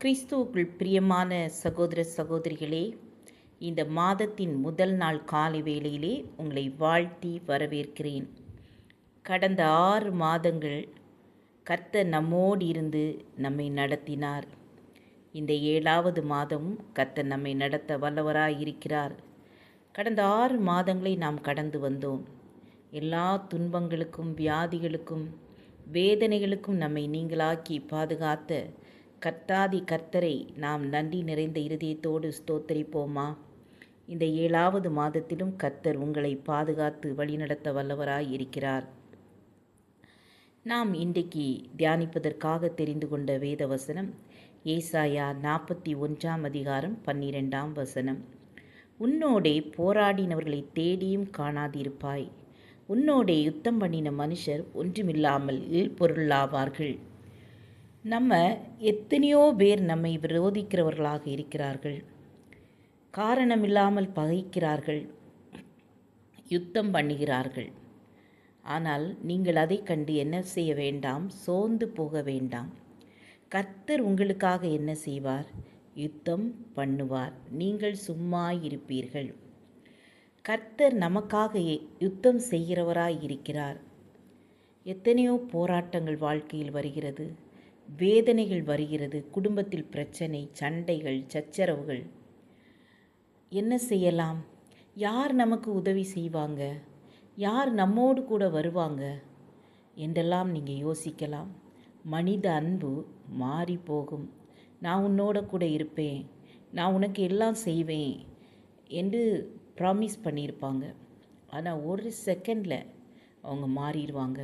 கிறிஸ்துவுக்குள் பிரியமான சகோதர சகோதரிகளே, இந்த மாதத்தின் முதல் நாள் காலை வேளையிலே உங்களை வாழ்த்தி வரவேற்கிறேன். கடந்த 6 மாதங்கள் கர்த்தர் நம்மோடு இருந்து நம்மை நடத்தினார். இந்த 7வது மாதமும் கர்த்தர் நம்மை நடத்த வல்லவராய் இருக்கிறார். கடந்த 6 மாதங்களை நாம் கடந்து வந்தோம். எல்லா துன்பங்களுக்கும், வியாதிகளுக்கும், வேதனைகளுக்கும் நம்மை நீங்களாக்கி பாதுகாத்த கர்த்தாதி கர்த்தரை நாம் நன்றி நிறைந்த இருதயத்தோடு ஸ்தோத்தரிப்போமா? இந்த 7வது மாதத்திலும் கர்த்தர் உங்களை பாதுகாத்து வழிநடத்த வல்லவராய் இருக்கிறார். நாம் இன்றைக்கு தியானிப்பதற்காக தெரிந்து கொண்ட வேத வசனம் ஏசாயா 41 அதிகாரம் 12 வசனம். உன்னோடே போராடினவர்களை தேடியும் காணாதிருப்பாய். உன்னோடே யுத்தம் பண்ணின மனுஷர் ஒன்றுமில்லாமல் பொருளாவார்கள். நம்ம எத்தனையோ பேர் நம்மை விரோதிக்கிறவர்களாக இருக்கிறார்கள். காரணமில்லாமல் பகைக்கிறார்கள், யுத்தம் பண்ணுகிறார்கள். ஆனால் நீங்கள் அதை கண்டு என்ன செய்ய வேண்டாம், சோர்ந்து போக வேண்டாம். கர்த்தர் உங்களுக்காக என்ன செய்வார்? யுத்தம் பண்ணுவார். நீங்கள் சும்மா இருப்பீர்கள். கர்த்தர் நமக்காக யுத்தம் செய்கிறவராய் இருக்கிறார். எத்தனையோ போராட்டங்கள் வாழ்க்கையில் வருகிறது, வேதனைகள் வருகிறது, குடும்பத்தில் பிரச்சனை, சண்டைகள், சச்சரவுகள். என்ன செய்யலாம்? யார் நமக்கு உதவி செய்வாங்க? யார் நம்மோடு கூட வருவாங்க என்றெல்லாம் நீங்கள் யோசிக்கலாம். மனித அன்பு மாறி போகும். நான் உன்னோட கூட இருப்பேன், நான் உனக்கு எல்லாம் செய்வேன் என்று ப்ராமிஸ் பண்ணியிருப்பாங்க. ஆனால் ஒரு செகண்டில் அவங்க மாறிடுவாங்க.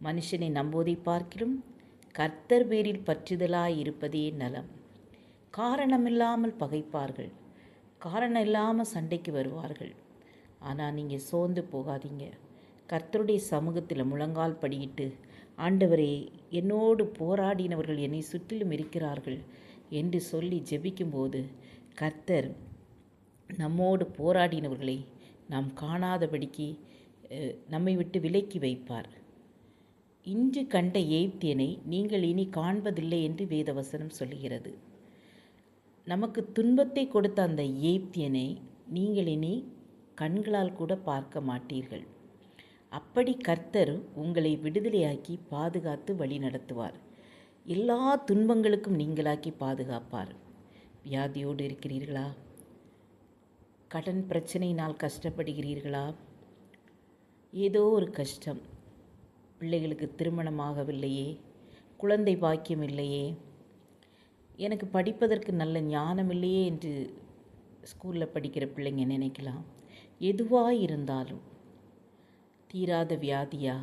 மனுஷனை நம்புவதை பார்க்கிலும் கர்த்தர் பேரில் பற்றுதலாய் இருப்பதே நலம். காரணமில்லாமல் பகைப்பார்கள், காரணம் இல்லாமல் சண்டைக்கு வருவார்கள். ஆனால் நீங்கள் சோர்ந்து போகாதீங்க. கர்த்தருடைய சமூகத்தில் முழங்கால் படியிட்டு, ஆண்டவரே, என்னோடு போராடினவர்கள் என்னை சுற்றிலும் இருக்கிறார்கள் என்று சொல்லி ஜெபிக்கும்போது கர்த்தர் நம்மோடு போராடினவர்களை நாம் காணாதபடிக்கு நம்மை விட்டு விலக்கி வைப்பார். இன்று கண்ட எகிப்தியனை நீங்கள் இனி காண்பதில்லை என்று வேதவசனம் சொல்கிறது. நமக்கு துன்பத்தை கொடுத்த அந்த எகிப்தியனை நீங்கள் இனி கண்களால் கூட பார்க்க மாட்டீர்கள். அப்படி கர்த்தர் உங்களை விடுதலையாக்கி பாதுகாத்து வழி நடத்துவார். எல்லா துன்பங்களுக்கும் நீங்களாக்கி பாதுகாப்பார். வியாதியோடு இருக்கிறீர்களா? கடன் பிரச்சனையினால் கஷ்டப்படுகிறீர்களா? ஏதோ ஒரு கஷ்டம், பிள்ளைகளுக்கு திருமணமாகவில்லையே, குழந்தை பாக்கியம் இல்லையே, எனக்கு படிப்பதற்கு நல்ல ஞானம் இல்லையே என்று ஸ்கூலில் படிக்கிற பிள்ளைங்க நினைக்கலாம். எதுவாக இருந்தாலும், தீராத வியாதியா,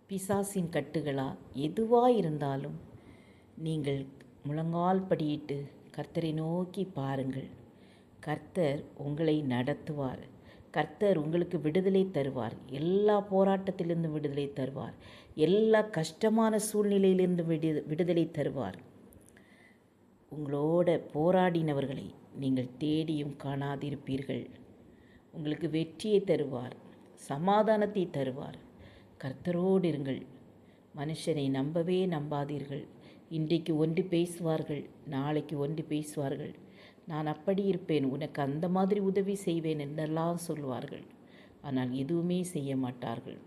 பிசாசின் கட்டுகளா, எதுவாக இருந்தாலும் நீங்கள் முழங்கால் படியிட்டு கர்த்தரை நோக்கி பாருங்கள். கர்த்தர் உங்களை நடத்துவார். கர்த்தர் உங்களுக்கு விடுதலை தருவார். எல்லா போராட்டத்திலிருந்து விடுதலை தருவார். எல்லா கஷ்டமான சூழ்நிலையிலிருந்து விடுதலை தருவார். உங்களோட போராடினவர்களை நீங்கள் தேடியும் காணாதிருப்பீர்கள். உங்களுக்கு வெற்றியை தருவார், சமாதானத்தை தருவார். கர்த்தரோடு இருங்கள். மனுஷனை நம்பவே நம்பாதீர்கள். இன்றைக்கு ஒன்று பேசுவார்கள், நாளைக்கு ஒன்று பேசுவார்கள். நான் அப்படி இருப்பேன், உனக்கு அந்த மாதிரி உதவி செய்வேன் என்றெல்லாம் சொல்வார்கள். ஆனால் எதுவுமே செய்ய மாட்டார்கள்.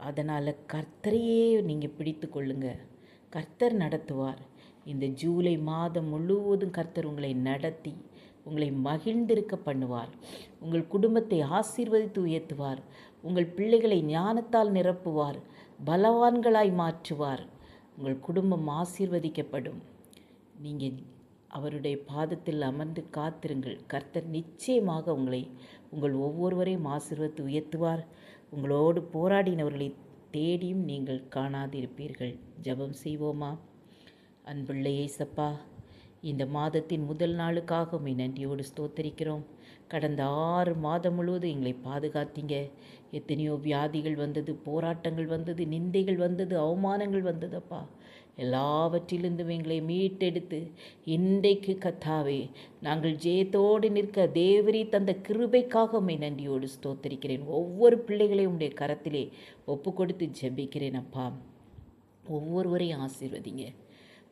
அதனால் கர்த்தரையே நீங்கள் பிடித்து கொள்ளுங்க. கர்த்தர் நடத்துவார். இந்த ஜூலை மாதம் முழுவதும் கர்த்தர் உங்களை நடத்தி உங்களை மகிழ்ந்திருக்க பண்ணுவார். உங்கள் குடும்பத்தை ஆசீர்வதித்து உயர்த்துவார். உங்கள் பிள்ளைகளை ஞானத்தால் நிரப்புவார். பலவான்களாய் மாற்றுவார். உங்கள் குடும்பம் ஆசீர்வதிக்கப்படும். நீங்கள் அவருடைய பாதத்தில் அமர்ந்து காத்திருங்கள். கர்த்தர் நிச்சயமாக உங்கள் ஒவ்வொருவரையும் ஆசீர்வதித்து உயர்த்துவார். உங்களோடு போராடினவர்களை தேடியும் நீங்கள் காணாதிருப்பீர்கள். ஜெபம் செய்வோமா? அன்புள்ள இயேசப்பா, இந்த மாதத்தின் முதல் நாளுக்காக உம்மை நன்றியோடு ஸ்தோத்தரிக்கிறோம். கடந்த 6 மாதம் முழுவதும் எங்களை பாதுகாத்தீங்க. எத்தனையோ வியாதிகள் வந்தது, போராட்டங்கள் வந்தது, நிந்தைகள் வந்தது, அவமானங்கள் வந்ததப்பா. எல்லாவற்றிலிருந்தும் எங்களை மீட்டெடுத்து இன்றைக்கு கர்த்தாவே நாங்கள் ஜெயத்தோடு நிற்க தேவரீ தந்த கிருபைக்காக உம்மை நன்றியோடு ஸ்தோத்தரிக்கிறேன். ஒவ்வொரு பிள்ளைகளையும் உம்முடைய கரத்திலே ஒப்பு கொடுத்து ஜெபிக்கிறேன் அப்பா. ஒவ்வொருவரையும் ஆசீர்வதிங்க.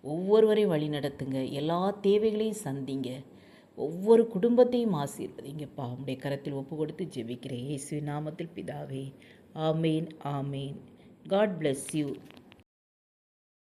ஒவ்வொருவரையும் வழி நடத்துங்க. எல்லா தேவைகளையும் சந்திங்க. ஒவ்வொரு குடும்பத்தையும் ஆசீர்வதிங்கப்பா. உம்முடைய கரத்தில் ஒப்பு கொடுத்து ஜெபிக்கிறேன். இயேசுவின் நாமத்தில் பிதாவே. ஆமேன், ஆமேன். God bless you.